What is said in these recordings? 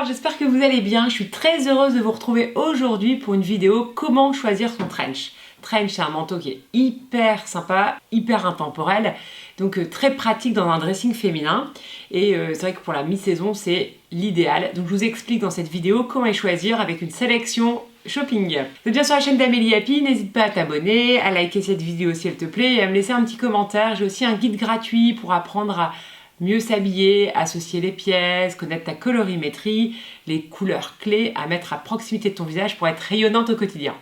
Bonsoir, j'espère que vous allez bien. Je suis très heureuse de vous retrouver aujourd'hui pour une vidéo comment choisir son trench. Trench, c'est un manteau qui est hyper sympa, hyper intemporel, donc très pratique dans un dressing féminin. Et c'est vrai que pour la mi-saison, c'est l'idéal. Donc je vous explique dans cette vidéo comment les choisir avec une sélection shopping. Vous êtes bien sur la chaîne d'Amélie Happy, n'hésite pas à t'abonner, à liker cette vidéo si elle te plaît et à me laisser un petit commentaire. J'ai aussi un guide gratuit pour apprendre à mieux s'habiller, associer les pièces, connaître ta colorimétrie, les couleurs clés à mettre à proximité de ton visage pour être rayonnante au quotidien.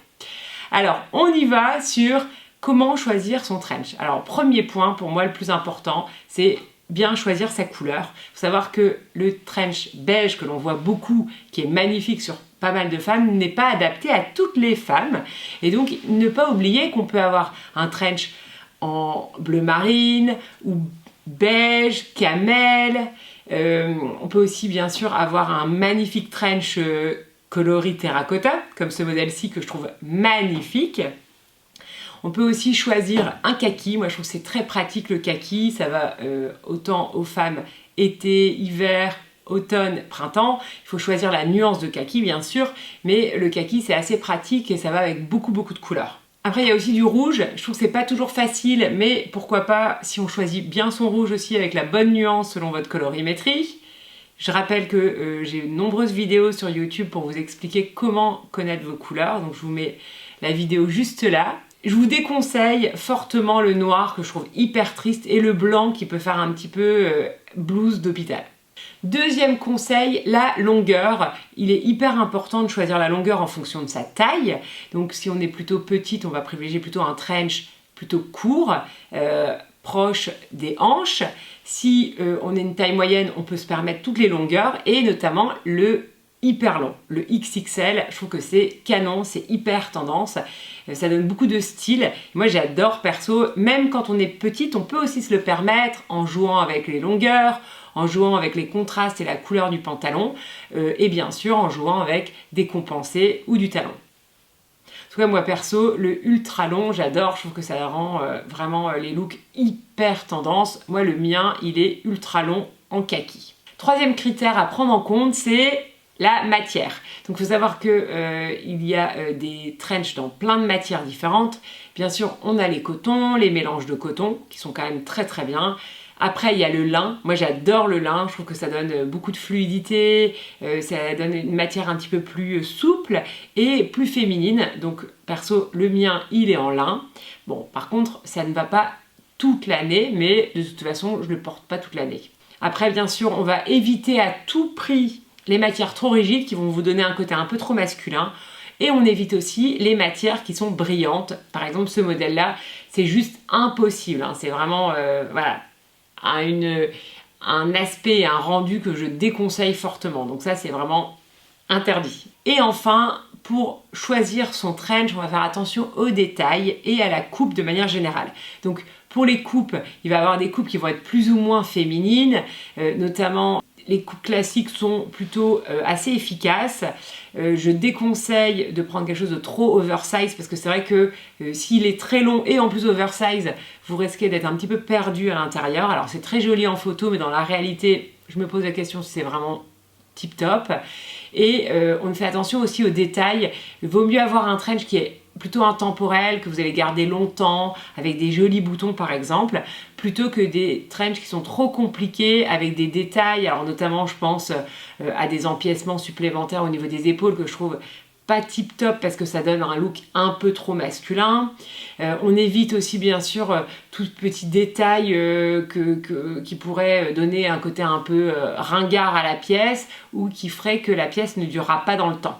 Alors, on y va sur comment choisir son trench. Alors, premier point, pour moi le plus important, c'est bien choisir sa couleur. Il faut savoir que le trench beige que l'on voit beaucoup, qui est magnifique sur pas mal de femmes, n'est pas adapté à toutes les femmes. Et donc, ne pas oublier qu'on peut avoir un trench en bleu marine ou beige, camel. On peut aussi bien sûr avoir un magnifique trench coloris terracotta, comme ce modèle-ci que je trouve magnifique. On peut aussi choisir un kaki. Moi je trouve que c'est très pratique le kaki, ça va autant aux femmes été, hiver, automne, printemps. Il faut choisir la nuance de kaki bien sûr, mais le kaki c'est assez pratique et ça va avec beaucoup de couleurs. Après, il y a aussi du rouge. Je trouve que c'est pas toujours facile, mais pourquoi pas si on choisit bien son rouge aussi avec la bonne nuance selon votre colorimétrie. Je rappelle que j'ai de nombreuses vidéos sur YouTube pour vous expliquer comment connaître vos couleurs. Donc, je vous mets la vidéo juste là. Je vous déconseille fortement le noir que je trouve hyper triste et le blanc qui peut faire un petit peu blouse d'hôpital. Deuxième conseil, la longueur. Il est hyper important de choisir la longueur en fonction de sa taille. Donc si on est plutôt petite, on va privilégier plutôt un trench plutôt court, proche des hanches. Si on est une taille moyenne, on peut se permettre toutes les longueurs et notamment le hyper long, le XXL. Je trouve que c'est canon, c'est hyper tendance. Ça donne beaucoup de style. Moi j'adore perso, même quand on est petite, on peut aussi se le permettre en jouant avec les longueurs, en jouant avec les contrastes et la couleur du pantalon, et bien sûr en jouant avec des compensés ou du talon. En tout cas, moi perso, le ultra long, j'adore, je trouve que ça rend vraiment les looks hyper tendance. Moi, le mien, il est ultra long en kaki. Troisième critère à prendre en compte, c'est la matière. Donc il faut savoir que il y a des trenchs dans plein de matières différentes. Bien sûr, on a les cotons, les mélanges de coton, qui sont quand même très bien. Après, il y a le lin. Moi, j'adore le lin. Je trouve que ça donne beaucoup de fluidité. Ça donne une matière un petit peu plus souple et plus féminine. Donc, perso, le mien, il est en lin. Bon, par contre, ça ne va pas toute l'année, mais de toute façon, je ne le porte pas toute l'année. Après, bien sûr, on va éviter à tout prix les matières trop rigides qui vont vous donner un côté un peu trop masculin. Et on évite aussi les matières qui sont brillantes. Par exemple, ce modèle-là, c'est juste impossible. Hein. C'est vraiment, voilà, un aspect, un rendu que je déconseille fortement. Donc ça, c'est vraiment interdit. Et enfin, pour choisir son trench, on va faire attention aux détails et à la coupe de manière générale. Donc pour les coupes, il va y avoir des coupes qui vont être plus ou moins féminines, notamment les coupes classiques sont plutôt assez efficaces. Je déconseille de prendre quelque chose de trop oversize parce que c'est vrai que s'il est très long et en plus oversize, vous risquez d'être un petit peu perdu à l'intérieur. Alors c'est très joli en photo, mais dans la réalité, je me pose la question si c'est vraiment tip top. Et on fait attention aussi aux détails. Il vaut mieux avoir un trench qui est plutôt intemporel, que vous allez garder longtemps, avec des jolis boutons par exemple, plutôt que des trenchs qui sont trop compliqués, avec des détails, alors notamment je pense à des empiècements supplémentaires au niveau des épaules que je trouve pas tip top parce que ça donne un look un peu trop masculin. On évite aussi bien sûr tout petit détail qui pourrait donner un côté un peu ringard à la pièce ou qui ferait que la pièce ne durera pas dans le temps.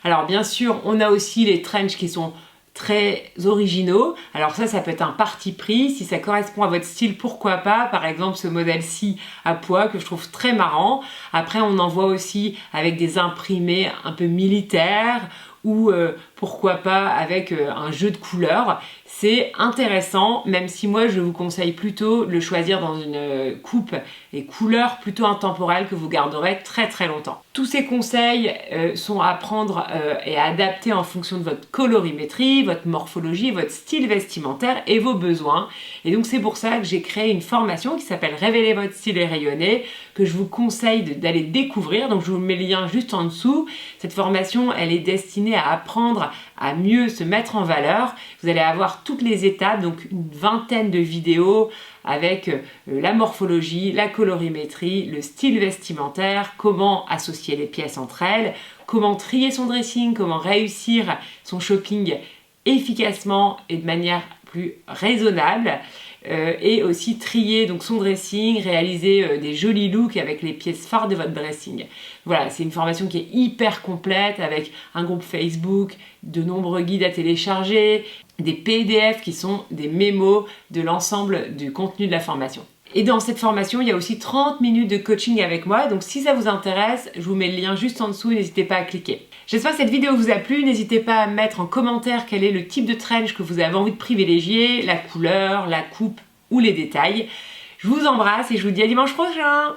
Alors bien sûr, on a aussi les trenchs qui sont très originaux. Alors ça peut être un parti pris. Si ça correspond à votre style, pourquoi pas. Par exemple, ce modèle-ci à pois que je trouve très marrant. Après, on en voit aussi avec des imprimés un peu militaires ou pourquoi pas avec un jeu de couleurs. C'est intéressant, même si moi je vous conseille plutôt de le choisir dans une coupe et couleur plutôt intemporelle que vous garderez très très longtemps. Tous ces conseils sont à prendre et à adapter en fonction de votre colorimétrie, votre morphologie, votre style vestimentaire et vos besoins. Et donc c'est pour ça que j'ai créé une formation qui s'appelle Révéler votre style et rayonner, que je vous conseille d'aller découvrir. Donc je vous mets le lien juste en dessous. Cette formation, elle est destinée à apprendre à mieux se mettre en valeur. Vous allez avoir toutes les étapes, donc une vingtaine de vidéos avec la morphologie, la colorimétrie, le style vestimentaire, comment associer les pièces entre elles, comment trier son dressing, comment réussir son shopping efficacement et de manière plus raisonnable. Et aussi trier donc son dressing, réaliser des jolis looks avec les pièces phares de votre dressing. Voilà, c'est une formation qui est hyper complète avec un groupe Facebook, de nombreux guides à télécharger, des PDF qui sont des mémos de l'ensemble du contenu de la formation. Et dans cette formation, il y a aussi 30 minutes de coaching avec moi, donc si ça vous intéresse, je vous mets le lien juste en dessous, n'hésitez pas à cliquer. J'espère que cette vidéo vous a plu, n'hésitez pas à mettre en commentaire quel est le type de trench que vous avez envie de privilégier, la couleur, la coupe ou les détails. Je vous embrasse et je vous dis à dimanche prochain.